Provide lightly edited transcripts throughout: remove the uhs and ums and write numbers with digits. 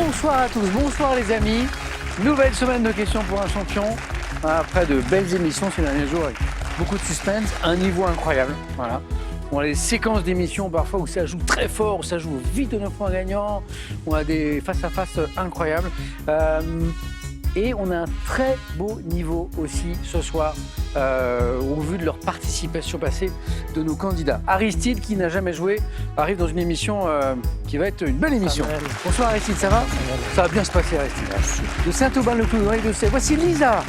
Bonsoir à tous, bonsoir les amis. Nouvelle semaine de questions pour un champion. Après de belles émissions ces derniers jours avec beaucoup de suspense, un niveau incroyable. Voilà. On a des séquences d'émissions parfois où ça joue très fort, où ça joue vite de 9 points gagnants. On a des face-à-face incroyables. Et on a un très beau niveau aussi ce soir, au vu de leur participation passée de nos candidats. Aristide, qui n'a jamais joué, arrive dans une émission qui va être une belle émission. Bonsoir Aristide, ça va? Ça va bien se passer Aristide. Merci. De Saint-Aubin-le-Cloud, dans les Deux-Sèvres. Voici Lisa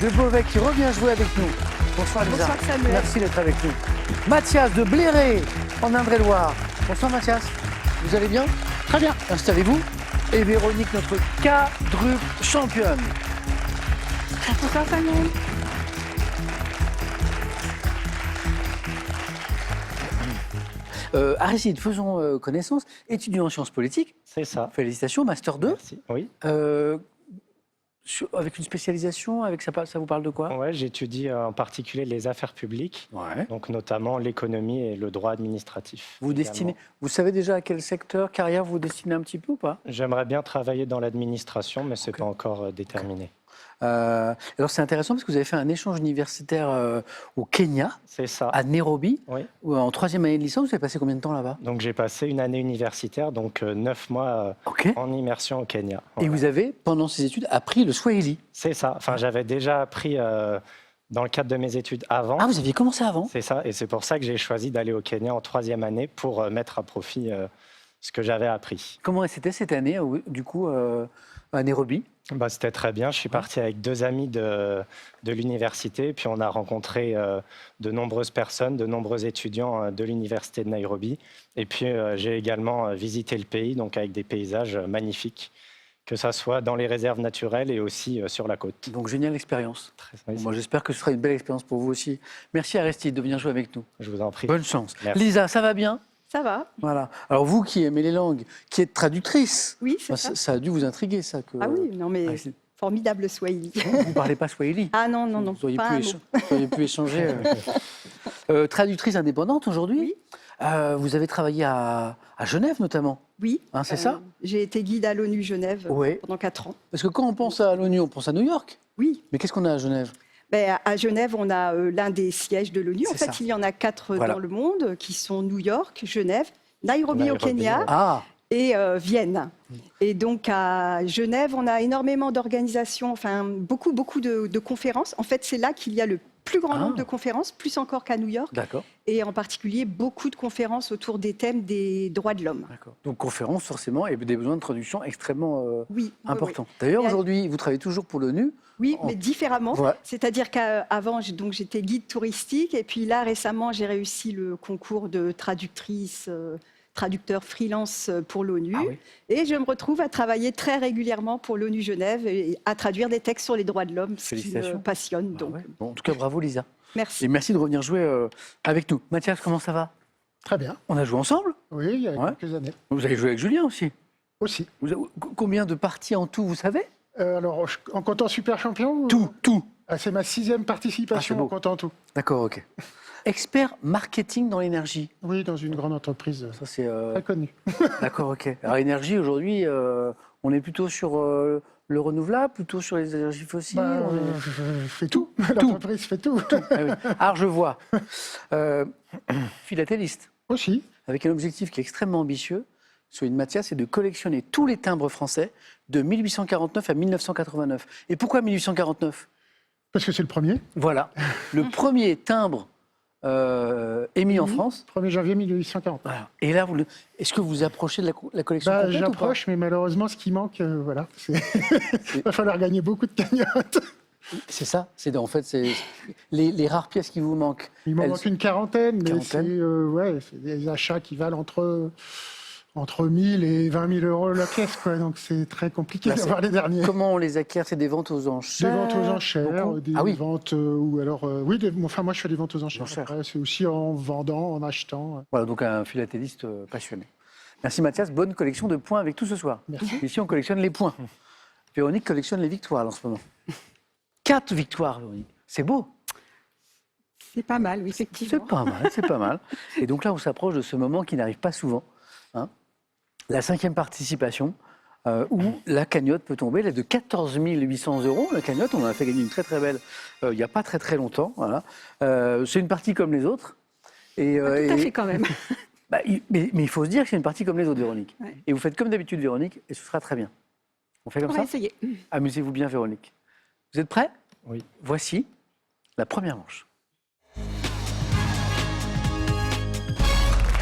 de Beauvais qui revient jouer avec nous. Bonsoir Lisa. Bonsoir Samuel. Merci d'être avec nous. Mathias de Bléré, en Indre-et-Loire. Bonsoir Mathias. Vous allez bien? Très bien. Installez-vous. Et Véronique, notre quadruple championne. Bonsoir Samuel. Aristide, faisons connaissance. Étudiant en sciences politiques. C'est ça. Félicitations, Master 2. Merci. Oui. Avec une spécialisation, ça vous parle de quoi? Ouais, j'étudie en particulier les affaires publiques, Ouais. donc notamment l'économie et le droit administratif. Vous savez déjà à quel secteur, carrière vous destinez un petit peu ou pas? J'aimerais bien travailler dans l'administration, mais ce n'est pas encore déterminé. Alors c'est intéressant parce que vous avez fait un échange universitaire au Kenya, C'est ça. à Nairobi, Oui. où, en 3e année de licence. Vous avez passé combien de temps là-bas? Donc j'ai passé une année universitaire, donc 9 mois Ok. en immersion au Kenya. Et Voilà. vous avez, pendant ces études, appris le Swahili. C'est ça. Enfin, j'avais déjà appris dans le cadre de mes études avant. Ah, vous aviez commencé avant? C'est ça. Et c'est pour ça que j'ai choisi d'aller au Kenya en 3e année pour mettre à profit ce que j'avais appris. Comment c'était cette année, du coup, à Nairobi? C'était très bien. Je suis parti avec 2 amis de l'université. Puis on a rencontré de nombreuses personnes, de nombreux étudiants de l'université de Nairobi. Et puis j'ai également visité le pays, donc avec des paysages magnifiques, que ça soit dans les réserves naturelles et aussi sur la côte. Donc, géniale expérience. Oui, Moi, j'espère que ce sera une belle expérience pour vous aussi. Merci Aristide de venir jouer avec nous. je vous en prie. Bonne chance. Merci. Lisa, ça va bien? Ça va? Voilà. Alors, vous qui aimez les langues, qui êtes traductrice, Oui, c'est ça. ça a dû vous intriguer, ça. Ah oui, non mais Aristide, formidable Swahili. vous ne parlez pas swahili? Ah non, non, non, Vous auriez pas un mot. vous auriez pu échanger. Traductrice indépendante aujourd'hui. Oui. Vous avez travaillé à Genève notamment. Oui. Hein, c'est ça? J'ai été guide à l'ONU Genève Oui. pendant 4 ans. Parce que quand on pense à l'ONU, on pense à New York. Oui. Mais qu'est-ce qu'on a à Genève? À Genève, on a l'un des sièges de l'ONU. En C'est fait, ça. il y en a 4 Voilà. dans le monde, qui sont New York, Genève, Nairobi au Nairobi, Kenya ouais. Ah, et Vienne. Et donc à Genève, on a énormément d'organisations, enfin beaucoup de conférences. En fait, c'est là qu'il y a le plus grand nombre de conférences, plus encore qu'à New York, d'accord. et en particulier beaucoup de conférences autour des thèmes des droits de l'homme. D'accord. Donc conférence forcément et des besoins de traduction extrêmement Oui, importants. D'ailleurs, Et à- aujourd'hui, vous travaillez toujours pour l'ONU. Oui, En- mais différemment. Voilà. C'est-à-dire qu'avant, j'étais guide touristique, et puis là, récemment, j'ai réussi le concours de traductrice, traducteur freelance pour l'ONU. Ah oui. Et je me retrouve à travailler très régulièrement pour l'ONU Genève et à traduire des textes sur les droits de l'homme, ce qui Félicitations. me passionne. Ah Donc, ouais. Bon, en tout cas, bravo Lisa. merci. Et merci de revenir jouer avec nous. Mathias, comment ça va? Très bien. On a joué ensemble? Oui, il y a Ouais. quelques années Vous avez joué avec Julien aussi. aussi. Combien de parties en tout, vous savez? Alors, en comptant super champion, Tout. c'est ma 6e participation Ah, c'est beau. en comptant tout. D'accord, ok. Expert marketing dans l'énergie. Oui, dans une grande entreprise Ça, c'est. très connue. D'accord, ok. Alors, énergie, aujourd'hui, on est plutôt sur le renouvelable, plutôt sur les énergies fossiles. Je fais tout. L'entreprise fait tout. Ah oui. Alors, je vois. Philatéliste, Aussi. avec un objectif qui est extrêmement ambitieux, sur une Mathias, c'est de collectionner tous les timbres français de 1849 à 1989. Et pourquoi 1849? Parce que c'est le premier. Voilà. Le premier timbre émis en France. 1er janvier 1840. Voilà. Et là, est-ce que vous approchez de la collection complète ou pas? J'approche, mais malheureusement, ce qui manque, voilà. Il va falloir gagner beaucoup de cagnottes. C'est ça. En fait, c'est les rares pièces qui vous manquent. Il m'en Elles- manque une quarantaine, mais Quarantaine. c'est des achats qui valent entre 1000 et 20 000 euros la pièce, quoi. Donc c'est très compliqué Là, d'avoir les derniers. Comment on les acquiert? C'est des ventes aux Des enchères? ventes aux enchères, Beaucoup des Ah oui. ventes ou alors oui, enfin moi je fais des ventes aux enchères. Enchères. Après, c'est aussi en vendant, en achetant. Voilà, donc un philatéliste passionné. Merci Mathias, bonne collection de points avec tout ce soir. Merci. Ici, on collectionne les points. Véronique collectionne les victoires en ce moment. 4 victoires, Véronique. C'est beau. C'est pas mal, oui, effectivement. C'est pas mal, c'est pas mal. Et donc là, on s'approche de ce moment qui n'arrive pas souvent. Hein. La 5e participation. où la cagnotte peut tomber. Elle est de 14 800 €. La cagnotte, on en a fait gagner une très très belle il n'y a pas très très longtemps. Voilà. C'est une partie comme les autres. Et, Pas tout à fait quand même. mais il faut se dire que c'est une partie comme les autres, Véronique. Ouais. Et vous faites comme d'habitude, Véronique, et ce sera très bien. On fait comme On ça va essayer. Amusez-vous bien, Véronique. Vous êtes prêts? Oui. Voici la première manche.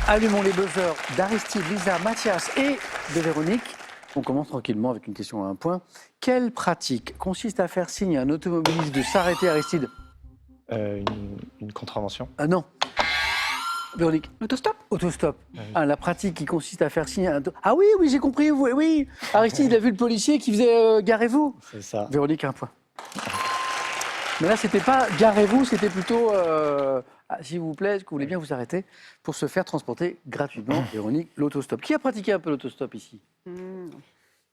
Allumons les buzzers d'Aristide, Lisa, Mathias et de Véronique. On commence tranquillement avec une question à un point. Quelle pratique consiste à faire signe à un automobiliste de s'arrêter, Aristide? Une contravention. Ah non. Véronique. Autostop. Autostop. Ah oui. Ah, la pratique qui consiste à faire signe à un... Ah oui, oui, j'ai compris. Oui. Aristide, il a vu le policier qui faisait garez-vous. C'est ça. Véronique, un point. Mais là, c'était pas garez-vous, c'était plutôt s'il vous plaît, est-ce que vous voulez bien vous arrêter pour se faire transporter gratuitement, Véronique, l'autostop. Qui a pratiqué un peu l'autostop ici? Ouais,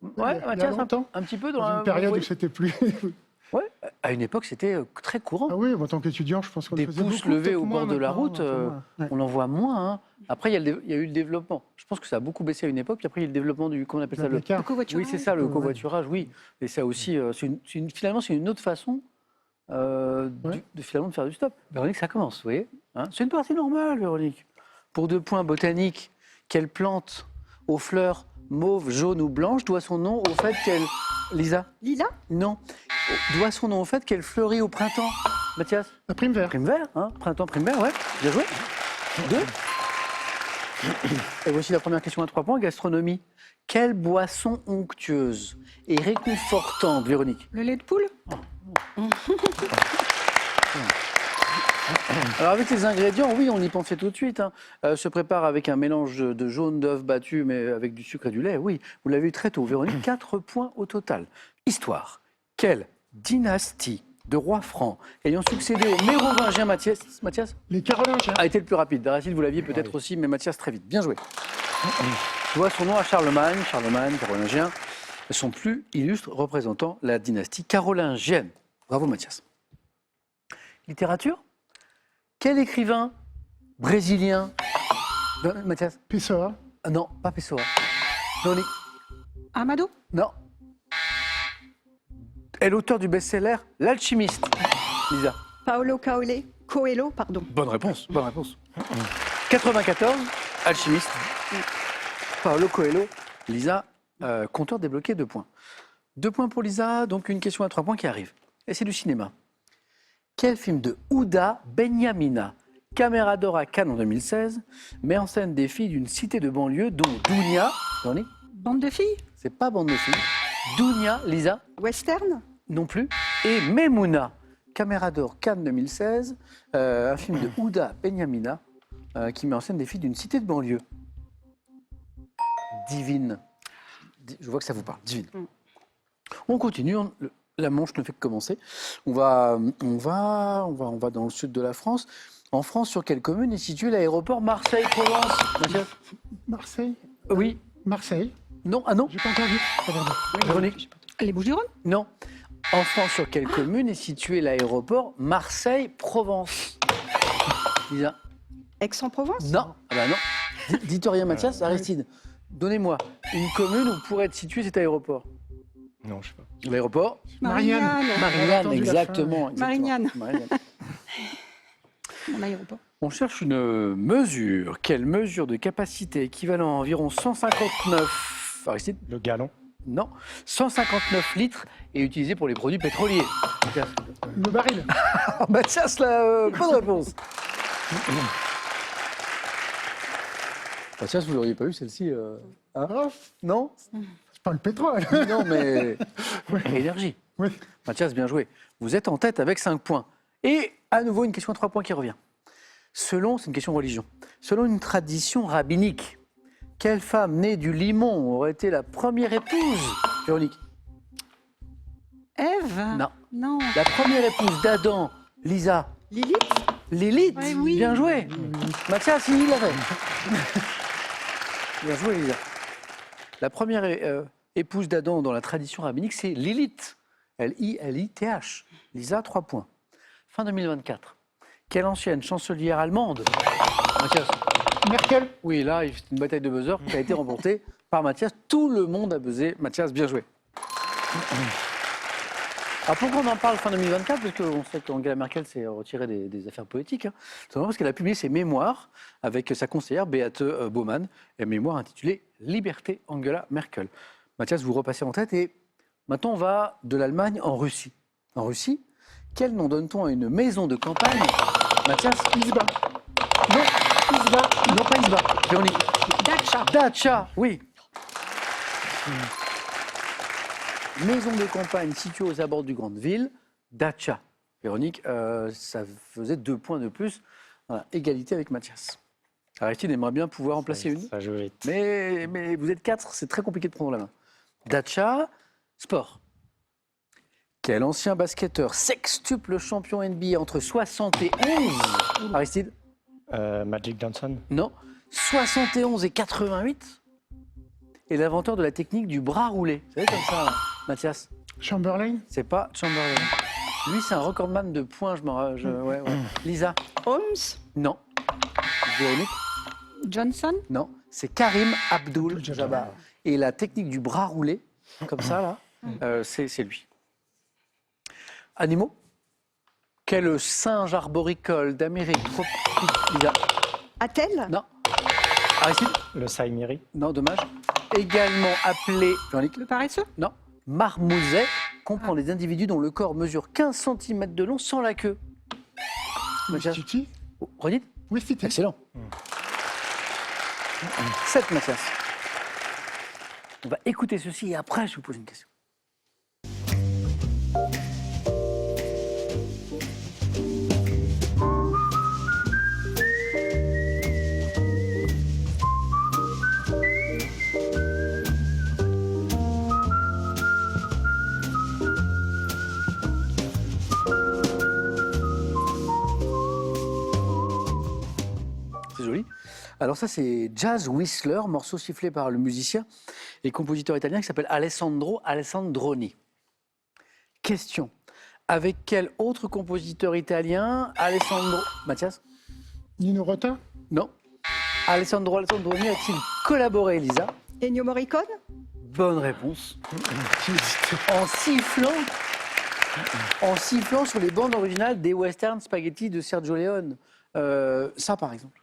Il y a Mathias, longtemps. un petit peu Dans une période oui. où c'était plus. Ouais, à une époque, c'était très courant. Ah oui, en tant qu'étudiant, je pense qu'on Des le faisait pouces beaucoup, levés peut-être au moins bord de la maintenant, route, un peu moins. Ouais. on en voit moins. Hein. Après, il y a eu le développement. Je pense que ça a beaucoup baissé à une époque, puis après, il y a eu le développement du, comment on appelle ça, le... Blablacar. Le covoiturage. Oui, c'est ça, le Ouais. covoiturage, oui. Et ça aussi, finalement, c'est une autre façon Ouais. finalement de faire du stop. Véronique, ça commence, vous voyez hein. C'est une partie normale, Véronique. Pour 2 points, botanique, quelle plante aux fleurs mauve, jaune ou blanche doit son nom au fait qu'elle... Lisa? Lila. Non. Doit son nom au fait qu'elle fleurit au printemps. Mathias? La prime vert. Prime vert, hein. Printemps, prime vert, ouais. Bien joué. 2. Et voici la première question à 3 points, gastronomie. Quelle boisson onctueuse et réconfortante, Véronique? Le lait de poule. Alors avec les ingrédients, oui, on y pensait tout de suite. Hein. Se prépare avec un mélange de jaune d'œuf battu, mais avec du sucre et du lait. Oui, vous l'avez eu très tôt. Véronique, 4 points au total. Histoire. Quelle dynastie de rois francs ayant succédé aux Mérovingiens, Mathias Les Carolingiens. a été le plus rapide. Aristide, vous l'aviez peut-être oui. aussi, mais Mathias très vite. Bien joué. Doit son nom à Charlemagne, carolingien, son plus illustre représentant la dynastie carolingienne. Bravo Mathias. Littérature. Quel écrivain brésilien Mathias? Pessoa. Ah non, pas Pessoa. Véronique? Amado. Non. Est l'auteur du best-seller L'Alchimiste. Lisa? Paolo Coelho, pardon. Bonne réponse, bonne réponse. 94, Alchimiste. Paolo Coelho. Lisa, compteur débloqué, 2 points. 2 points pour Lisa, donc une question à 3 points qui arrive. Et c'est du cinéma. Quel film de Ouda Benyamina, Caméra d'or à Cannes en 2016, met en scène des filles d'une cité de banlieue dont Dounia, Véronique? Bande de filles. C'est pas bande de filles. Dounia, Lisa? Western. Non plus. Et Memouna, Caméra d'or Cannes 2016, un film de Ouda Benyamina qui met en scène des filles d'une cité de banlieue. Divine. Je vois que ça vous parle. Divine. On continue. La manche ne fait que commencer. On va dans le sud de la France. En France, sur quelle commune est situé l'aéroport Marseille-Provence? Mathias? Marseille. Oui. Marseille. Non. Ah non. J'ai pas encore vu. Ah, pardon. Véronique? Les Bouches-du-Rhône. Non. En France, sur quelle commune est situé l'aéroport Marseille-Provence? Lisa? Aix-en-Provence. Non. Ah bah non. Dites rien, Mathias. Aristide, donnez-moi une commune où pourrait être situé cet aéroport. Non, je sais pas. L'aéroport Marianne. Marianne, entendu la exactement. Marignane. Marianne. Mon aéroport. On cherche une mesure. Quelle mesure de capacité équivalent à environ 159... Aristide? Le galon. Non. 159 litres est utilisé pour les produits pétroliers. Mathias? Le baril. Mathias, la bonne réponse. Mathias, vous l'auriez pas eu celle-ci hein? Oh, Non? c'est pas le pétrole. Non, mais énergie. Oui. Mathias, bien joué. Vous êtes en tête avec 5 points. Et à nouveau, une question à 3 points qui revient. C'est une question religion. Selon une tradition rabbinique, quelle femme née du limon aurait été la première épouse? Véronique? Ève. Non. Non. La première épouse d'Adam, Lisa? Lilith. Lilith? Ouais, oui. Bien joué. Mathias, il l'avait. Bien joué, Lisa. La première épouse d'Adam dans la tradition rabbinique, c'est Lilith. L-I-L-I-T-H. Lisa, 3 points. Fin 2024. Quelle ancienne chancelière allemande? Mathias? Merkel. Oui, là, c'est une bataille de buzzer qui a été remportée par Mathias. Tout le monde a buzzé. Mathias, bien joué. Alors pourquoi on en parle fin 2024? Parce qu'on sait qu'Angela Merkel s'est retirée des affaires politiques. Tout simplement parce qu'elle a publié ses mémoires avec sa conseillère Beate Baumann, un mémoire intitulé Liberté Angela Merkel. Mathias, vous repassez en tête et maintenant on va de l'Allemagne en Russie. En Russie, quel nom donne-t-on à une maison de campagne? Mathias? Isba. Non, Isba. Non, pas Isba. Véronique. Dacha. Dacha, oui. Maison de campagne située aux abords du grande ville, Dacha. Véronique, ça faisait 2 points de plus. Voilà, égalité avec Mathias. Aristide aimerait bien pouvoir en placer une. Ça joue vite. Mais vous êtes 4, c'est très compliqué de prendre la main. Dacha, sport. Quel ancien basketteur sextuple champion NBA entre 71... Aristide? Magic Johnson. Non. 71 et 88 est l'inventeur de la technique du bras roulé. Vous savez comme ça, là, Mathias? Chamberlain. C'est pas Chamberlain. Lui, c'est un recordman de points. Ouais. Lisa? Holmes. Non. Véronique? Johnson. Non. C'est Karim Abdul-Jabbar. Et la technique du bras roulé, comme ça, là, c'est lui. Animaux? Quel singe arboricole d'Amérique tropique? Lisa? Attelle. Non. Aristide? Le Saïmiri. Non, dommage. Également appelé... Véronique? Le paresseux. Non. Marmouset comprend des individus dont le corps mesure 15 cm de long sans la queue. Mathias? Titi. Redites? Oui, c'était. Excellent. 7, Mathias. On va écouter ceci et après, je vous pose une question. C'est joli. Alors ça, c'est Jazz Whistler, morceau sifflé par le musicien et compositeur italien qui s'appelle Alessandro Alessandroni. Question. Avec quel autre compositeur italien Alessandro... Mathias? Nino Rota. Non. Alessandro Alessandroni a-t-il collaboré, Elisa? Ennio Morricone. Bonne réponse. En sifflant sur les bandes originales des western spaghetti de Sergio Leone. Ça, par exemple.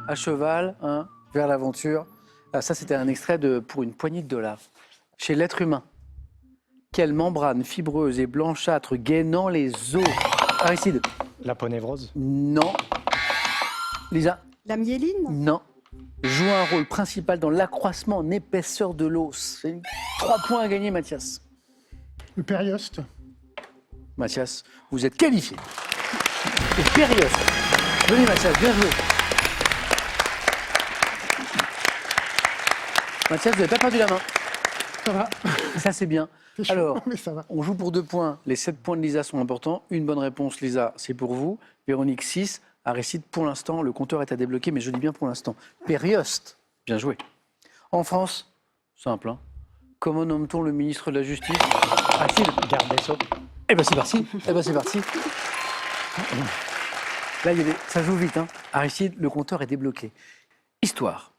À cheval, hein, vers l'aventure. Ah, ça, c'était un extrait pour une poignée de dollars. Chez l'être humain, quelle membrane fibreuse et blanchâtre gainant les os? Aristide? La ponévrose. Non. Lisa? La myéline. Non. Joue un rôle principal dans l'accroissement en épaisseur de l'os. 3 points à gagner, Mathias. Le périoste. Mathias, vous êtes qualifié. Et périoste. Venez, Mathias, bien joué. Mathias, vous n'avez pas perdu la main. Ça va. Ça, c'est bien. C'est chaud, Alors, mais ça va. on joue pour 2 points. Les 7 points de Lisa sont importants. Une bonne réponse, Lisa, c'est pour vous. Véronique, 6. Aristide, pour l'instant, le compteur est à débloquer, mais je dis bien pour l'instant. Périoste, bien joué. En France, simple, hein. Comment nomme-t-on le ministre de la Justice? Aristide? Garde des Sceaux. Eh ben c'est parti. Là, ça joue vite, hein. Aristide, le compteur est débloqué. Histoire.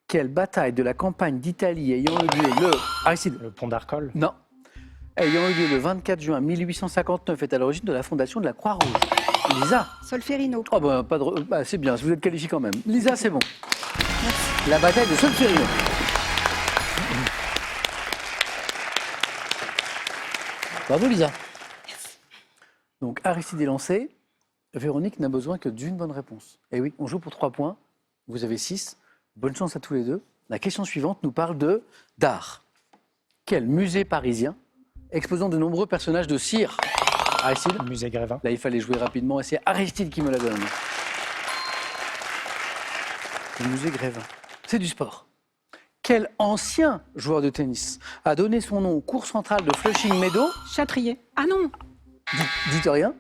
Quelle bataille de la campagne d'Italie ayant eu lieu le... Aristide? Le pont d'Arcole. Non. Ayant eu lieu le 24 juin 1859 est à l'origine de la fondation de la Croix-Rouge. Lisa? Solferino. Oh ben, pas de... bah, c'est bien, vous êtes qualifié quand même. Lisa, c'est bon. Merci. La bataille de Solferino. Bravo, Lisa. Donc, Aristide est lancé. Véronique n'a besoin que d'une bonne réponse. Et oui, on joue pour 3 points. Vous avez 6. Bonne chance à tous les deux. La question suivante nous parle d'art. Quel musée parisien exposant de nombreux personnages de cire? Aristide? Musée Grévin. Là, il fallait jouer rapidement et c'est Aristide qui me la donne. Le musée Grévin. C'est du sport. Quel ancien joueur de tennis a donné son nom au cours central de Flushing Meadow? Châtrier. Ah non. Dites rien.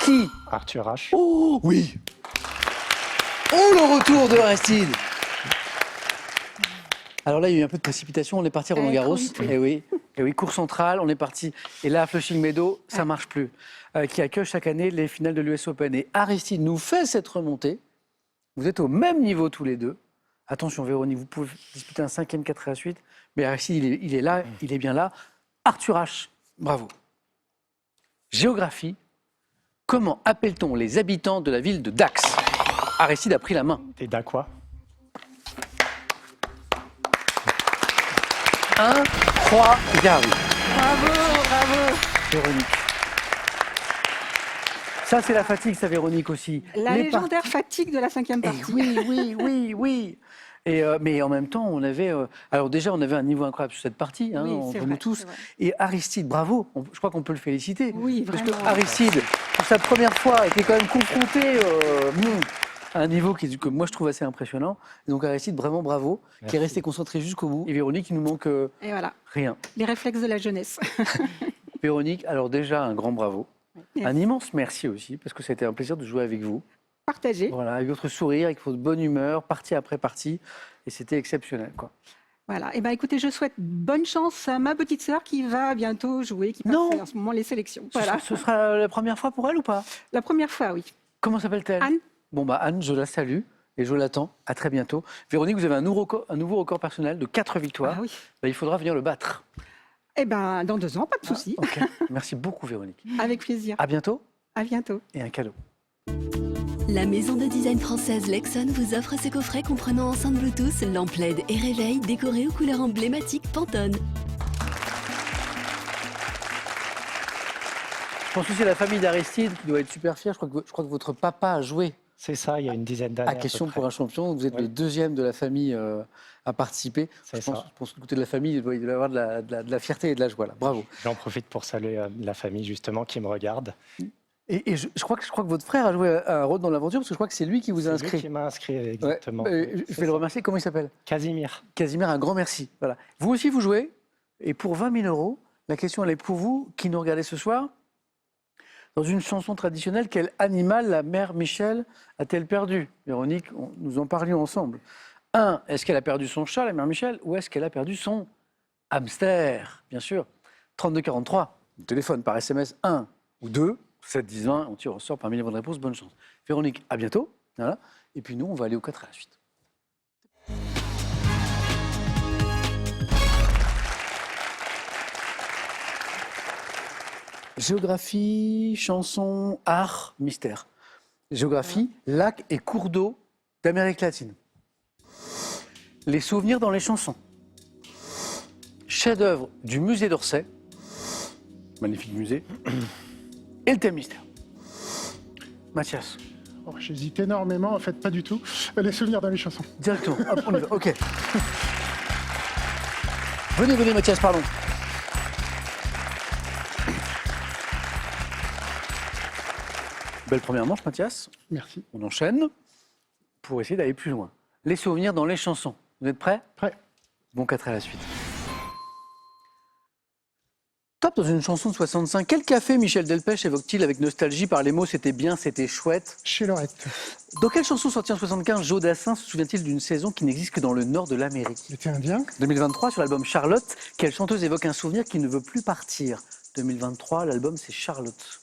Qui? Arthur H. Oh, oui. Oh, le retour de Aristide. Alors là, il y a eu un peu de précipitation. On est parti à Roland-Garros. Et oui, cours central, on est parti. Et là, Flushing Meadows, ça marche plus. Qui accueille chaque année les finales de l'US Open. Et Aristide nous fait cette remontée. Vous êtes au même niveau tous les deux. Attention, Véronique, vous pouvez disputer un 5e 4 à la suite. Mais Aristide, il est là, il est bien là. Arthur H, bravo. Géographie. Comment appelle-t-on les habitants de la ville de Dax? Aristide a pris la main. Et d'Aqua. Incroyable. Bravo. Véronique. Ça, c'est la fatigue, ça, Véronique aussi. La Les légendaire fatigue de la 5e parties. partie. Oui. Et, mais en même temps, on avait... alors déjà, on avait un niveau incroyable sur cette partie, hein, Oui, entre c'est nous vrai, tous. c'est vrai. Et Aristide, bravo. Je crois qu'on peut le féliciter. Oui, Parce vraiment. que Aristide, pour sa première fois, était quand même confronté à un niveau que moi, je trouve assez impressionnant. Et donc Aristide, vraiment bravo, qui est resté concentré jusqu'au bout. Et Véronique, il nous manque Et voilà, rien. les réflexes de la jeunesse. Véronique, alors déjà, un grand bravo. Merci. Un immense merci aussi, parce que c'était un plaisir de jouer avec vous. Partagé. Voilà, avec votre sourire, avec votre bonne humeur, partie après partie. Et c'était exceptionnel, quoi. Voilà. Et ben écoutez, je souhaite bonne chance à ma petite sœur qui va bientôt jouer, qui passe Non. en ce moment les sélections. Ce Voilà. ce sera la première fois pour elle ou pas? La première fois, oui. Comment s'appelle-t-elle? Anne. Bon, bah Anne, je la salue et je l'attends. À très bientôt. Véronique, vous avez un nouveau record personnel de 4 victoires. Ah oui. Bah, il faudra venir le battre. Eh ben dans 2 ans, pas de souci. Ok. Merci beaucoup, Véronique. Avec plaisir. À bientôt À bientôt. et un cadeau. La maison de design française Lexon vous offre ce coffret comprenant enceinte Bluetooth, lampe LED et réveil décoré aux couleurs emblématiques Pantone. Je pense aussi à la famille d'Aristide qui doit être super fière. Je crois que votre papa a joué C'est ça, il y a une dizaine d'années. à Question pour un champion. Vous êtes Oui. le 2e de la famille à participer. C'est Je pense ça. que du côté de la famille, il doit y avoir de la fierté et de la joie. Là. Bravo. J'en profite pour saluer la famille justement qui me regarde. Et je crois que votre frère a joué un rôle dans l'aventure parce que je crois que c'est lui qui vous a C'est inscrit. lui qui m'a inscrit, Ouais. exactement. Je C'est vais le ça. remercier. Comment il s'appelle? Casimir. Casimir, un grand merci. Voilà. Vous aussi, vous jouez. Et pour 20 000 €, la question, elle est pour vous qui nous regardez ce soir. Dans une chanson traditionnelle, quel animal la mère Michel a-t-elle perdu? Véronique, nous en parlions ensemble. 1. Est-ce qu'elle a perdu son chat, la mère Michel, ou est-ce qu'elle a perdu son hamster? Bien sûr. 3243, téléphone par SMS 1 ou 2, 7 10 20, on tire au sort parmi les bonnes réponses. Bonne chance. Véronique, à bientôt. Voilà. Et puis nous, on va aller au 4 à la suite. Géographie, chanson, art, mystère. Géographie, lac et cours d'eau d'Amérique latine. Les souvenirs dans les chansons. Chef-d'œuvre du musée d'Orsay. Magnifique musée. Et le thème mystère. Mathias, Oh, j'hésite énormément, en fait, pas du tout. Les souvenirs dans les chansons. directement. Hop, on y va. Ok. Venez, Mathias, pardon. Belle première manche, Mathias. Merci. On enchaîne pour essayer d'aller plus loin. Les souvenirs dans les chansons. Vous êtes prêts? Prêt. Bon 4 à la suite. Top dans une chanson de 65. Quel café Michel Delpech évoque-t-il avec nostalgie par les mots « c'était bien, c'était chouette » Chez Lorette. Dans quelle chanson sortie en 75, Joe Dassin se souvient-il d'une saison qui n'existe que dans le nord de l'Amérique? L'été indien. 2023, sur l'album Charlotte, quelle chanteuse évoque un souvenir qui ne veut plus partir? 2023, l'album c'est Charlotte.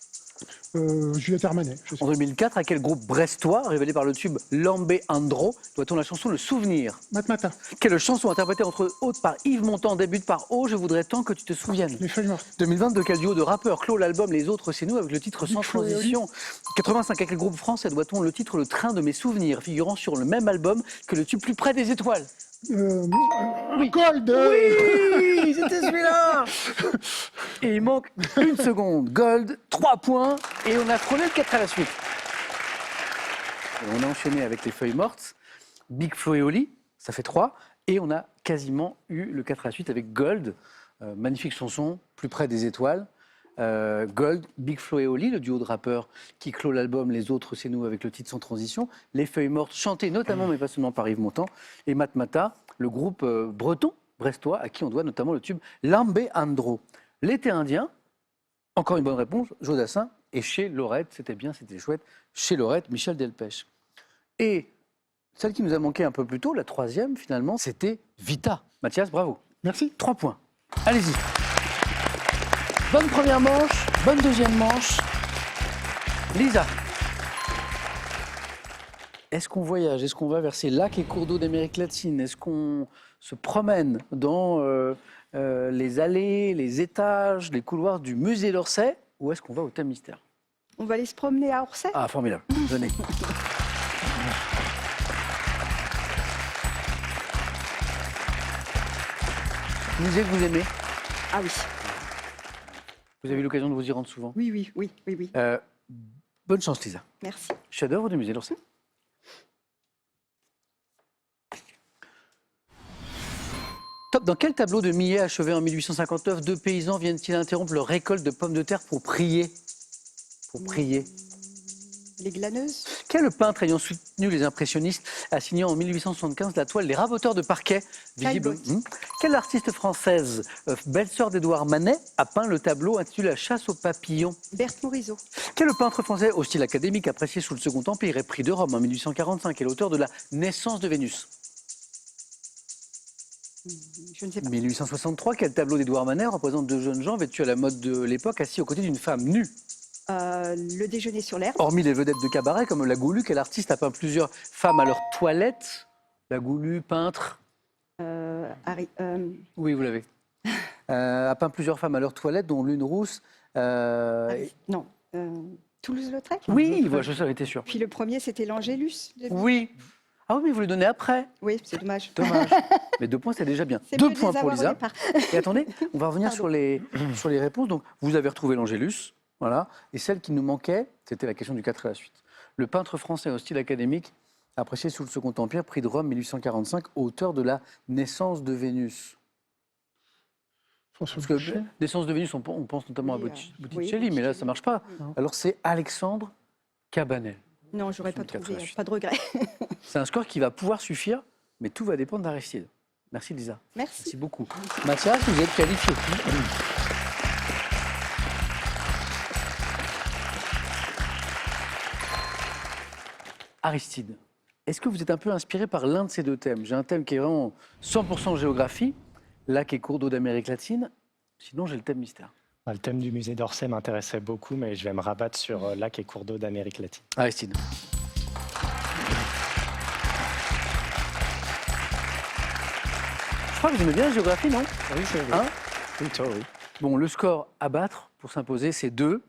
Juliette Armanet. Je sais. En 2004, à quel groupe brestois, révélé par le tube Lambé Andro, doit-on la chanson Le Souvenir? Matmata. Quelle chanson interprétée entre autres par Yves Montand débute par Oh, je voudrais tant que tu te souviennes? Les feuilles mortes. 2022, quel duo de rappeurs clôt l'album Les Autres C'est Nous avec le titre Sans Big Flo et Oli. Transition? 85, à quel groupe français doit-on le titre Le Train de mes souvenirs, figurant sur le même album que le tube Plus près des étoiles? Gold. Oui, c'était celui-là. Et il manque une seconde. Gold, 3 points. Et on a frôlé le 4 à la suite. Et on a enchaîné avec les feuilles mortes. Big Flo et Oli, ça fait 3. Et on a quasiment eu le 4 à la suite avec Gold. Magnifique chanson, Plus près des étoiles. Gold, Big Flo et Oli, le duo de rappeurs qui clôt l'album Les Autres C'est Nous avec le titre Sans Transition. Les feuilles mortes chantées notamment, mais pas seulement par Yves Montand. Et Matmata, le groupe breton, brestois, à qui on doit notamment le tube Lambé Andro. L'été indien, encore une bonne réponse, Joe Dassin, et chez Lorette, c'était bien, c'était chouette, chez Lorette, Michel Delpech. Et celle qui nous a manqué un peu plus tôt, la troisième finalement, c'était Vita. Mathias, bravo. Merci. 3 points. Allez-y. Bonne première manche, bonne deuxième manche. Lisa. Est-ce qu'on voyage? Est-ce qu'on va vers ces lacs et cours d'eau d'Amérique latine? Est-ce qu'on se promène dans les allées, les étages, les couloirs du musée d'Orsay? Ou est-ce qu'on va au thème mystère? On va aller se promener à Orsay. Ah, formidable. Venez. Musée que vous aimez? Ah oui, Vous avez eu l'occasion de vous y rendre souvent? oui. Bonne chance, Lisa. Merci. Chef-d'œuvre du musée d'Orsay. Top. Dans quel tableau de Millet achevé en 1859, deux paysans viennent-ils interrompre leur récolte de pommes de terre pour prier? Pour prier. Les glaneuses. Quel peintre ayant soutenu les impressionnistes a signé en 1875 la toile Les Raboteurs de parquet visible... Caillebotte. Quelle artiste française, belle-sœur d'Édouard Manet, a peint le tableau intitulé La chasse aux papillons? Berthe Morisot. Quel peintre français au style académique apprécié sous le Second Empire et prix de Rome en 1845 est l'auteur de La naissance de Vénus? Je ne sais pas. 1863, quel tableau d'Édouard Manet représente deux jeunes gens vêtus à la mode de l'époque assis aux côtés d'une femme nue? Le déjeuner sur l'herbe. Hormis les vedettes de cabaret comme la Goulue, quel artiste a peint plusieurs femmes à leur toilette? La Goulue, peintre. Oui, vous l'avez. A peint plusieurs femmes à leur toilette, dont l'une rousse. Non. Toulouse-Lautrec. Oui, voilà, je savais, été sûr. Puis le premier, c'était l'Angélus. Oui. Ah oui, mais vous le donnez après. Oui, c'est dommage. Dommage. Mais 2 points, c'est déjà bien. C'est 2 mieux de points les pour avoir au Lisa. départ. Et attendez, on va revenir Pardon. sur les réponses. Donc, vous avez retrouvé l'Angélus. Voilà. Et celle qui nous manquait, c'était la question du 4 et la suite. Le peintre français au style académique, apprécié sous le Second Empire, prix de Rome 1845, auteur de La naissance de Vénus. François Parce que Boucher. naissance de Vénus, on pense notamment Oui, à oui, Botticelli, mais là, ça ne marche pas. Non. Alors, c'est Alexandre Cabanel. Non, j'aurais pas Sur le 4 et la trouvé. suite. Pas de regret. C'est un score qui va pouvoir suffire, mais tout va dépendre d'Aristide. Merci, Lisa. Merci. Merci beaucoup. Mathias, vous êtes qualifié. Aristide, est-ce que vous êtes un peu inspiré par l'un de ces deux thèmes? J'ai un thème qui est vraiment 100% géographie, lac et cours d'eau d'Amérique latine. Sinon, j'ai le thème mystère. Le thème du musée d'Orsay m'intéressait beaucoup, mais je vais me rabattre sur lac et cours d'eau d'Amérique latine. Aristide. Je crois que vous aimez bien la géographie, non? Oui, c'est vrai. Hein? Plutôt, oui. Bon, le score à battre pour s'imposer, c'est 2.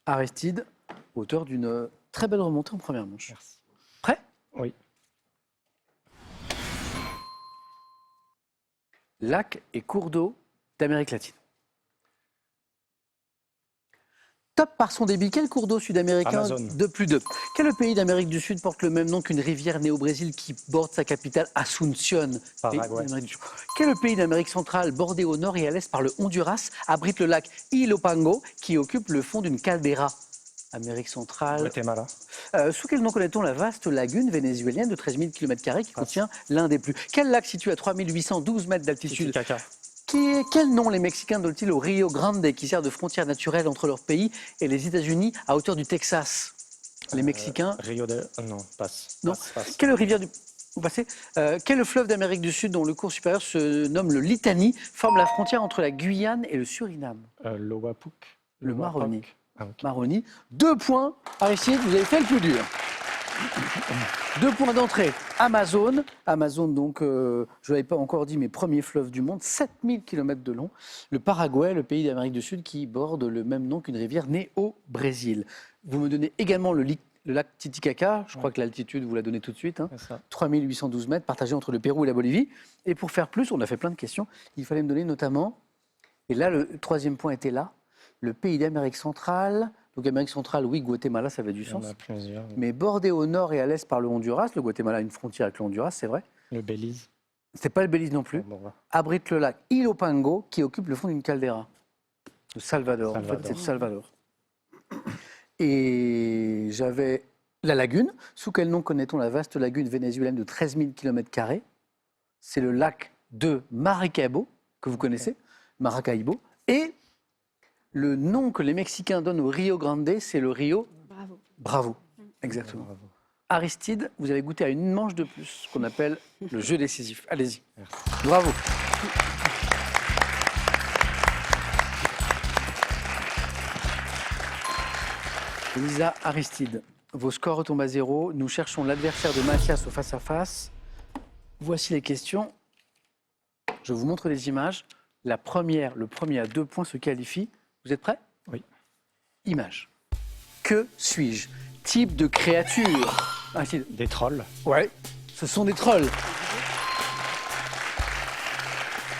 Aristide, auteur d'une très belle remontée en première manche. Merci. Prêt? Oui. Lac et cours d'eau d'Amérique latine. Top par son débit, quel cours d'eau sud-américain Amazon. de plus de? Quel pays d'Amérique du Sud porte le même nom qu'une rivière née au Brésil qui borde sa capitale, Asunción? Paraguay. Quel pays d'Amérique centrale, bordé au nord et à l'est par le Honduras, abrite le lac Ilopango qui occupe le fond d'une caldeira? Amérique centrale. Guatemala. Sous quel nom connaît-on la vaste lagune vénézuélienne de 13 000 km² qui contient l'un des plus? Quel lac situé à 3812 mètres d'altitude? Titicaca. Quel nom les Mexicains donnent-ils au Rio Grande qui sert de frontière naturelle entre leur pays et les États-Unis à hauteur du Texas? Les Mexicains. Rio de... Non, passe. Non. Passe. Quelle rivière du... Vous passez quel fleuve d'Amérique du Sud dont le cours supérieur se nomme le Litani forme la frontière entre la Guyane et le Suriname? L'Owapouk. Le Maroni. Ah, ok. Maroni. 2 points. Aristide, vous avez fait le plus dur. 2 points d'entrée. Amazon. Amazon, donc, je ne l'avais pas encore dit, mais premier fleuve du monde, 7000 km de long. Le Paraguay, le pays d'Amérique du Sud qui borde le même nom qu'une rivière née au Brésil. Vous me donnez également le lac Titicaca. Je crois que l'altitude, vous la donnez tout de suite. Hein. C'est ça. 3812 mètres, partagé entre le Pérou et la Bolivie. Et pour faire plus, on a fait plein de questions. Il fallait me donner notamment, et là, le 3e point était là, le pays d'Amérique centrale. Donc Amérique centrale, oui, Guatemala, ça avait du Il y en sens. a plusieurs. Mais bordé au nord et à l'est par le Honduras, le Guatemala a une frontière avec le Honduras, c'est vrai. Le Belize. C'est pas le Belize non plus. Bon, voilà. Abrite le lac Ilopango qui occupe le fond d'une caldeira. Le Salvador. En fait, c'est le Salvador. Et j'avais la lagune. Sous quel nom connaît-on la vaste lagune vénézuélienne de 13 000 km²? C'est le lac de Maracaibo, que vous connaissez, Maracaibo. Et Le nom que les Mexicains donnent au Rio Grande, c'est le Rio Bravo. Bravo. Exactement. Aristide, vous avez goûté à une manche de plus, qu'on appelle le jeu décisif. Allez-y. Merci. Bravo. Lisa, Aristide, vos scores retombent à 0. Nous cherchons l'adversaire de Mathias au face-à-face. Voici les questions. Je vous montre les images. Le premier à 2 points se qualifie. Vous êtes prêts? Oui. Image. Que suis-je? Type de créature. Aristide. Des trolls. Ouais, ce sont des trolls.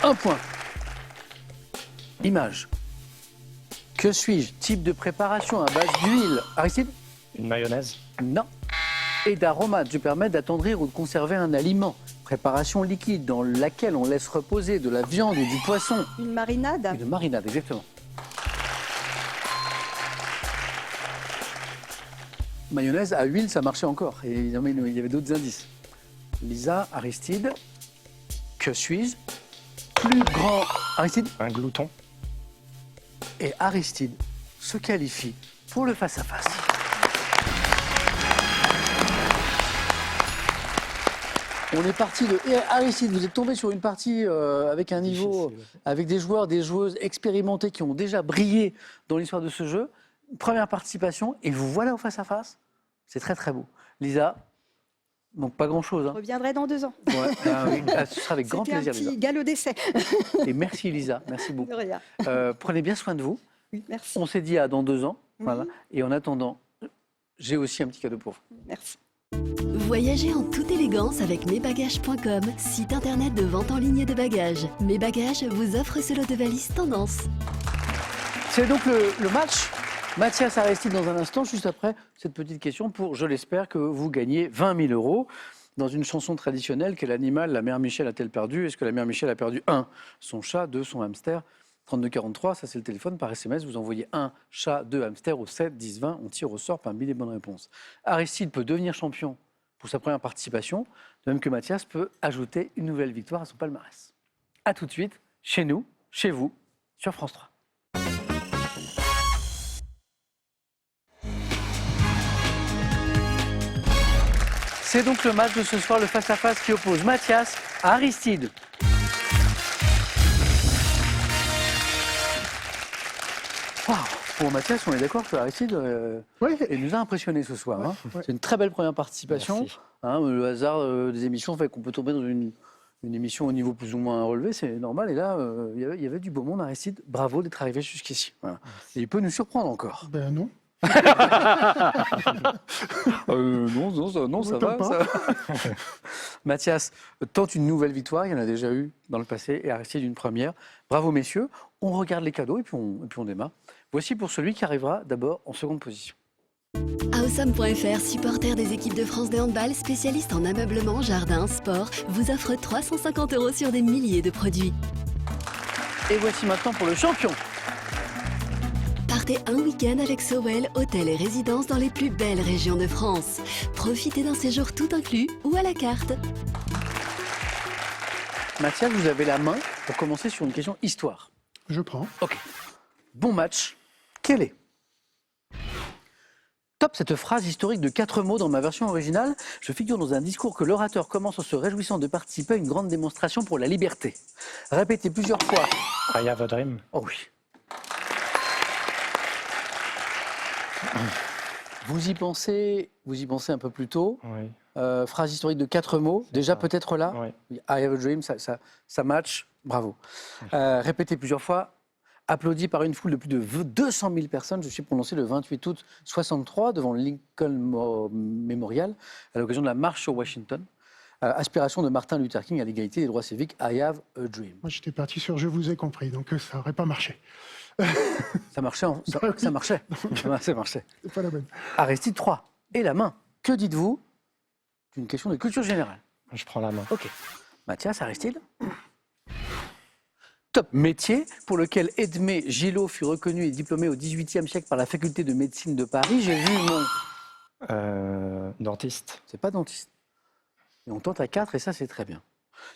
1 point. Image. Que suis-je? Type de préparation à base d'huile. Aristide? Une mayonnaise. Non. Et d'aromates qui permettent d'attendrir ou de conserver un aliment. Préparation liquide dans laquelle on laisse reposer de la viande ou du poisson. Une marinade. Une marinade, exactement. Mayonnaise à huile, ça marchait encore. Et il y avait d'autres indices. Lisa, Aristide, que suis-je? Plus grand. Aristide? Un glouton. Et Aristide se qualifie pour le face-à-face. On est parti de... Et Aristide, vous êtes tombé sur une partie avec un niveau, Difficile. avec des joueurs, des joueuses expérimentés qui ont déjà brillé dans l'histoire de ce jeu. Première participation, et vous voilà au face-à-face. C'est très très beau. Lisa, donc pas grand-chose. Je Hein. reviendrai dans 2 ans. Ouais, oui, ce sera avec grand C'était plaisir, un Lisa. petit galop d'essai. Et merci Lisa, merci beaucoup. De rien. Prenez bien soin de vous. Oui, merci. On s'est dit à dans 2 ans. Mhm. Voilà. Et en attendant, j'ai aussi un petit cadeau pour vous. Merci. Voyagez en toute élégance avec mesbagages.com, site internet de vente en ligne de bagages. Mes Bagages vous offre ce lot de valises tendance. C'est donc le match. Mathias Aristide dans un instant, juste après cette petite question pour, je l'espère, que vous gagnez 20 000 euros. Dans une chanson traditionnelle, quel animal la mère Michel a-t-elle perdu? Est-ce que la mère Michel a perdu 1, son chat, 2, son hamster? 3243, ça c'est le téléphone. Par SMS, vous envoyez 1 chat, 2 hamster au 7 10 20. On tire au sort parmi les bonnes réponses. Aristide peut devenir champion pour sa première participation, de même que Mathias peut ajouter une nouvelle victoire à son palmarès. A tout de suite, chez nous, chez vous, sur France 3. C'est donc le match de ce soir, le face-à-face qui oppose Mathias à Aristide. Wow. Pour Mathias, on est d'accord que Aristide Oui, il nous a impressionnés ce soir. Hein. Ouais. C'est une très belle première participation. Merci. Hein, le hasard des émissions fait qu'on peut tomber dans une émission au niveau plus ou moins relevé, c'est normal. Et là, il y avait du beau monde, Aristide. Bravo d'être arrivé jusqu'ici. Voilà. Et il peut nous surprendre encore. ben non. Non, ça Autant va. pas. Ça va. Mathias tente une nouvelle victoire. Il y en a déjà eu dans le passé et Aristide une première. Bravo, messieurs. On regarde les cadeaux et puis on démarre. Voici pour celui qui arrivera d'abord en seconde position. Awesome.fr, supporter des équipes de France de handball, spécialiste en ameublement, jardin, sport, vous offre 350 € sur des milliers de produits. Et voici maintenant pour le champion. Partez un week-end avec Sowell, hôtel et résidence dans les plus belles régions de France. Profitez d'un séjour tout inclus ou à la carte. Mathias, vous avez la main pour commencer sur une question histoire. Je prends. Ok. Bon match. Quel est? Top cette phrase historique de 4 mots dans ma version originale. Je figure dans un discours que l'orateur commence en se réjouissant de participer à une grande démonstration pour la liberté. Répétez plusieurs fois. I have a dream. Oh oui. Vous y pensez un peu plus tôt. Oui. Phrase historique de 4 mots. Déjà ça. peut-être là. Oui. I have a dream, ça match. Bravo. Répétez plusieurs fois. Applaudi par une foule de plus de 200 000 personnes, je suis prononcé le 28 août 63 devant le Lincoln Memorial à l'occasion de la marche sur Washington. Aspiration de Martin Luther King à l'égalité des droits civiques. I have a dream. Moi, j'étais parti sur je vous ai compris, donc ça n'aurait pas marché. Ça marchait. Ça marchait. Ouais, ça marchait. C'est pas la bonne. Aristide 3. Et la main. Que dites-vous d'une question de culture générale? Je prends la main. Ok. Mathias, Aristide. Top métier pour lequel Edmé Gillot fut reconnu et diplômé au XVIIIe siècle par la faculté de médecine de Paris. J'ai vu mon... Dentiste. C'est pas dentiste. Et on tente à 4 et ça, c'est très bien.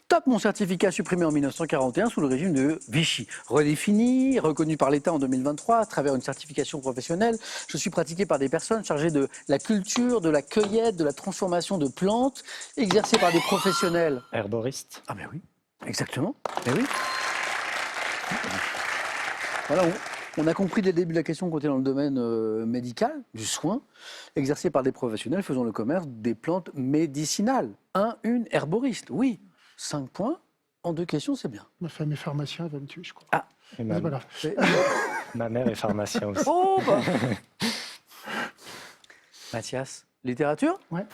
Top, mon certificat supprimé en 1941 sous le régime de Vichy. Redéfini, reconnu par l'État en 2023 à travers une certification professionnelle. Je suis pratiqué par des personnes chargées de la culture, de la cueillette, de la transformation de plantes, exercé par des professionnels. Herboriste. Ah ben oui, exactement. Ben oui. Voilà, on a compris dès le début de la question qu'on était dans le domaine médical, du soin, exercé par des professionnels faisant le commerce des plantes médicinales. Une herboriste, oui. 5 points en 2 questions, c'est bien. Ma femme est pharmacien, elle va me tuer, je crois. Ah. Et Mais voilà. ma mère est pharmacien aussi. Oh bah. Mathias, littérature? Ouais.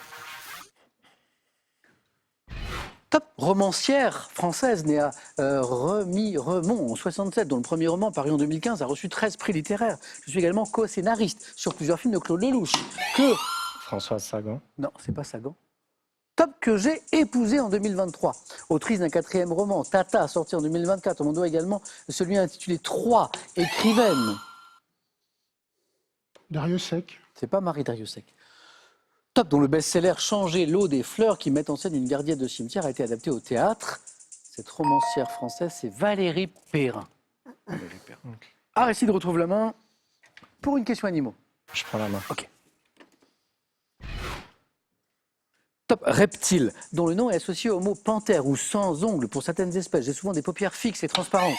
Top, romancière française née à Remiremont en 67, dont le premier roman, paru en 2015, a reçu 13 prix littéraires. Je suis également co-scénariste sur plusieurs films de Claude Lelouch. Que... Françoise Sagan. Non, c'est pas Sagan. Top, que j'ai épousé en 2023. Autrice d'un 4e roman, Tata, sorti en 2024. On doit également celui intitulé 3, écrivaine. Dariussec. C'est pas Marie Dariussec. Top, dont le best-seller Changer l'eau des fleurs, qui met en scène une gardienne de cimetière, a été adapté au théâtre. Cette romancière française, c'est Valérie Perrin. Valérie Perrin. Aristide retrouve la main pour une question animaux. Je prends la main. Ok. Top, reptile, dont le nom est associé au mot panthère ou sans ongles pour certaines espèces. J'ai souvent des paupières fixes et transparentes.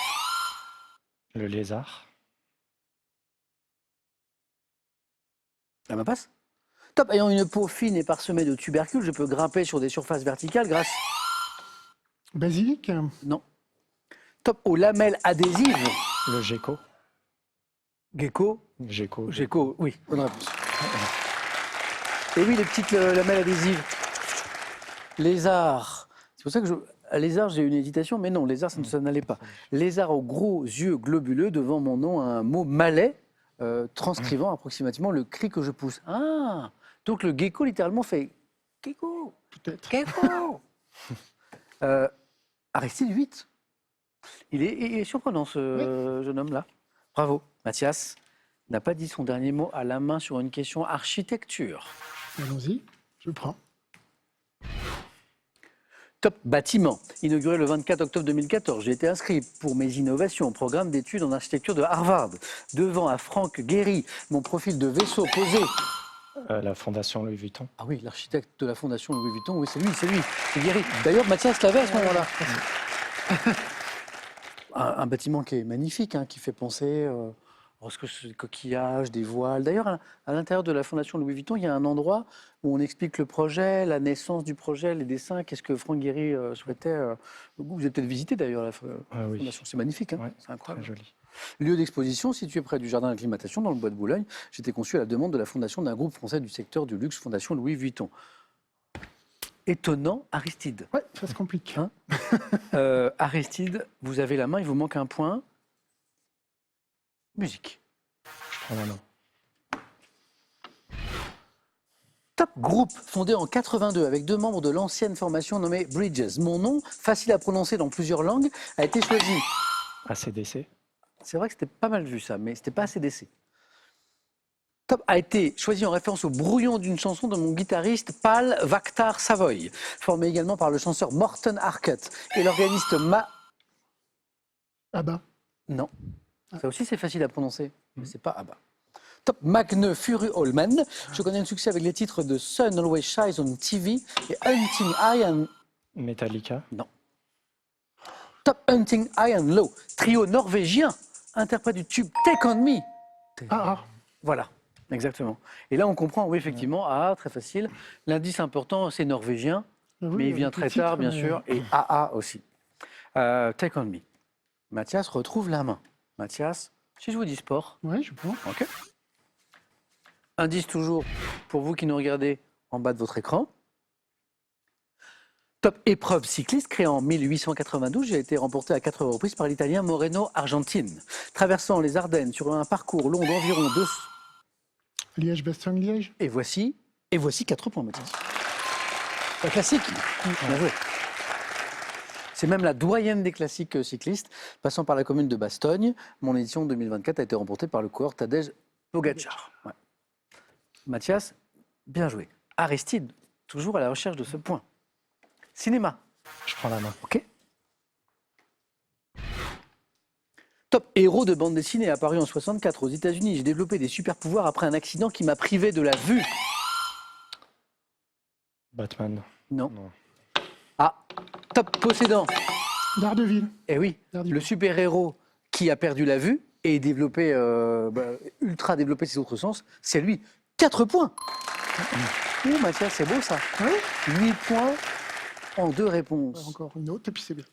Le lézard. La main passe. Top, ayant une peau fine et parsemée de tubercules, je peux grimper sur des surfaces verticales grâce... Basilic. Non. Top, aux lamelles adhésives. Le gecko. Gecko. Gecko. Gecko, oui, bonne réponse. Et oui, les petites lamelles adhésives. Lézard. C'est pour ça que lézard, j'ai eu une hésitation, mais non, lézard, ça n'allait pas. Lézard aux gros yeux globuleux, devant mon nom, un mot malais, transcrivant approximativement le cri que je pousse. Ah, donc le gecko, littéralement, fait gecko. Peut-être. Gecko. Aristide 8. Il est surprenant, ce jeune homme-là. Bravo. Mathias n'a pas dit son dernier mot à la main sur une question architecture. Allons-y, je prends. Top, bâtiment. Inauguré le 24 octobre 2014, j'ai été inscrit pour mes innovations au programme d'études en architecture de Harvard. Devant à Franck Guéry, mon profil de vaisseau posé. La Fondation Louis Vuitton. Ah oui, l'architecte de la Fondation Louis Vuitton, oui, c'est lui, c'est Guéry. D'ailleurs, Mathias l'avait à ce moment-là. Un bâtiment qui est magnifique, hein, qui fait penser lorsque c'est des coquillages, des voiles. D'ailleurs, à l'intérieur de la Fondation Louis Vuitton, il y a un endroit où on explique le projet, la naissance du projet, les dessins, qu'est-ce que Franck Guéry souhaitait. Vous avez peut-être visité d'ailleurs la Oui. Fondation, c'est magnifique, hein, Ouais, c'est incroyable. très joli. Lieu d'exposition situé près du jardin d'acclimatation dans le bois de Boulogne. J'étais conçu à la demande de la fondation d'un groupe français du secteur du luxe, Fondation Louis Vuitton. Étonnant, Aristide. Ouais, ça se complique. Hein Aristide, vous avez la main, il vous manque un point. Musique. Je prends la main. Top groupe, fondé en 82 avec 2 membres de l'ancienne formation nommée Bridges. Mon nom, facile à prononcer dans plusieurs langues, a été choisi. ACDC. C'est vrai que c'était pas mal vu ça, mais c'était pas ACDC. Top a été choisi en référence au brouillon d'une chanson de mon guitariste Pal Vaktar Savoy, formé également par le chanteur Morten Harket et l'organiste Ah bah. Non, ça aussi c'est facile à prononcer, mais c'est pas ABBA. Top Magne Furuholmen. Je connais le succès avec les titres de Sun Always Shines on TV et Hunting High and... Metallica. Non. Top Hunting High and Low. Trio norvégien, interprète du tube Take On Me. Voilà, exactement. Et là on comprend, oui effectivement, AA, très facile. L'indice important c'est norvégien, Oui, mais il vient avec très le titre, tard bien mais- sûr, et AA aussi. Take On Me. Mathias retrouve la main. Mathias, si je vous dis sport, Ouais, je prends. ok. Indice toujours pour vous qui nous regardez en bas de votre écran. Top épreuve cycliste créée en 1892, j'ai été remporté à 4 reprises par l'Italien Moreno Argentine. Traversant les Ardennes sur un parcours long d'environ 2... Liège-Bastogne-Liège. Et voici 4 points, Mathias. Un classique. Bien joué. C'est même la doyenne des classiques cyclistes, passant par la commune de Bastogne. Mon édition 2024 a été remportée par le coureur Tadej Pogacar. Ouais. Mathias, bien joué. Aristide, toujours à la recherche de ce point. Cinéma. Je prends la main. Ok. Top héros de bande dessinée apparu en 64 aux États-Unis. J'ai développé des super pouvoirs après un accident qui m'a privé de la vue. Batman. Non. Non. Ah, top possédant. Daredevil. Eh oui, Daredevil. le super héros qui a perdu la vue et développé, ultra développé ses autres sens, c'est lui. 4 points. Oh Mathias, c'est beau ça. Ouais. 8 points en 2 réponses. Encore une autre, et puis c'est bien.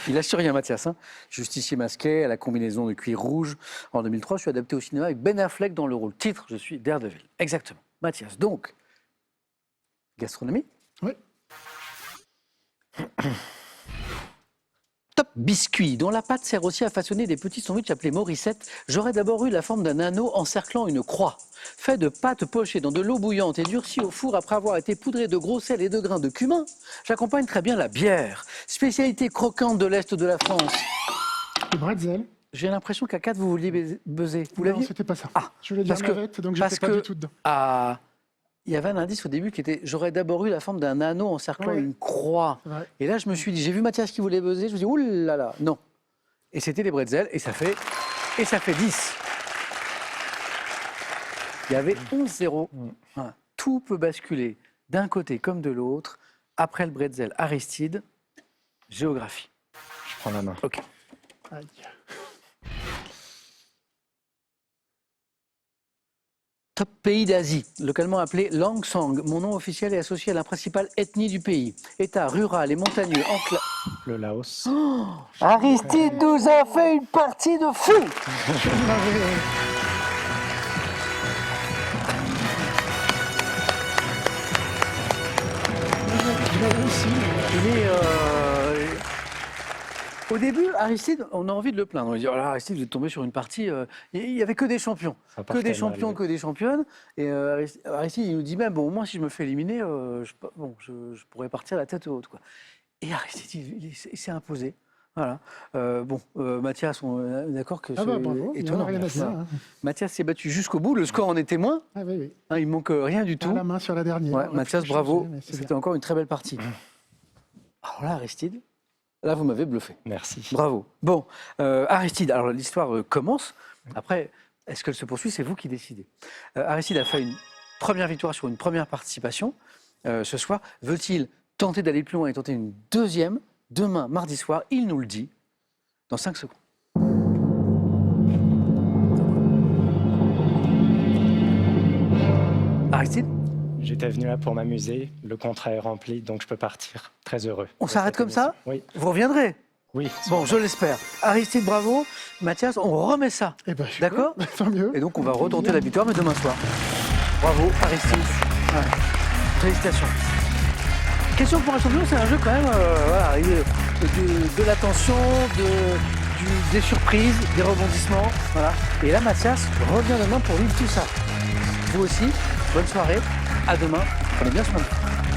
Il a su rien, Mathias. Hein. Justicier masqué à la combinaison de cuir rouge. En 2003, je suis adapté au cinéma avec Ben Affleck dans le rôle titre. Je suis Daredevil. Exactement. Mathias, donc, gastronomie. Oui. Top biscuit, dont la pâte sert aussi à façonner des petits sandwichs appelés Morissette. J'aurais d'abord eu la forme d'un anneau encerclant une croix. Fait de pâte pochée dans de l'eau bouillante et durcie au four après avoir été poudré de gros sel et de grains de cumin, j'accompagne très bien la bière. Spécialité croquante de l'Est de la France. Le bretzel. J'ai l'impression qu'à 4, vous vouliez buzzer. Vous Non, l'aviez? c'était pas ça. Ah, Je voulais dire parce que- navette, donc parce j'étais pas que- du tout dedans. Ah, il y avait un indice au début qui était « J'aurais d'abord eu la forme d'un anneau encerclant Ouais. une croix C'est vrai. ». Et là, je me suis dit, j'ai vu Mathias qui voulait buzzer, je me suis dit « Ouh là là, non ». Et c'était les bretzels, et ça fait 10. Il y avait 11-0. Voilà. Tout peut basculer d'un côté comme de l'autre. Après le bretzel, Aristide, géographie. Je prends la main. Ok. Aïe. Top pays d'Asie, localement appelé Langsang. Mon nom officiel est associé à la principale ethnie du pays. État rural et montagneux Le Laos. Aristide nous a fait une partie de fou. Je l'avais aussi, mais Il est, Au début, Aristide, on a envie de le plaindre. On dit, oh là, Aristide, vous êtes tombé sur une partie. Il n'y avait que des champions. Ça Que partait des mal, champions, oui. que des championnes. Et Aristide, il nous dit même, bon, moi, si je me fais éliminer, je pourrais partir la tête haute. Quoi. Et Aristide, il s'est imposé. Voilà. Mathias, on est d'accord que ah bah bravo, il n'y en étonnant. a rien à dire. Voilà. Hein. Mathias s'est battu jusqu'au bout. Le score en est témoin. Ah oui, oui. Hein, il manque rien du Pas tout. la main sur la dernière. Ouais, On aurait Mathias, pu bravo. changer, mais c'est C'était bien. encore une très belle partie. Alors là, Aristide, là, vous m'avez bluffé. Merci. Bravo. Bon, Aristide, alors l'histoire commence. Après, est-ce qu'elle se poursuit? C'est vous qui décidez. Aristide a fait une première victoire sur une première participation ce soir. Veut-il tenter d'aller plus loin et tenter une deuxième demain, mardi soir? Il nous le dit dans 5 secondes. Aristide, J'étais venu là pour m'amuser. Le contrat est rempli, donc je peux partir. Très heureux. on de s'arrête cette comme ça? émission. Oui. Vous reviendrez? Oui. Bon, je l'espère. Aristide, bravo. Mathias, on remet ça. Eh ben, je suis D'accord? bien. Tant mieux. Et donc, on va retenter la victoire, mais demain soir. Bravo, Aristide. Ouais. Félicitations. Question pour un champion, c'est un jeu quand même voilà, de l'attention, des surprises, des rebondissements. Voilà. Et là, Mathias revient demain pour vivre tout ça. Vous aussi, bonne soirée. À demain. Prenez bien soin de vous.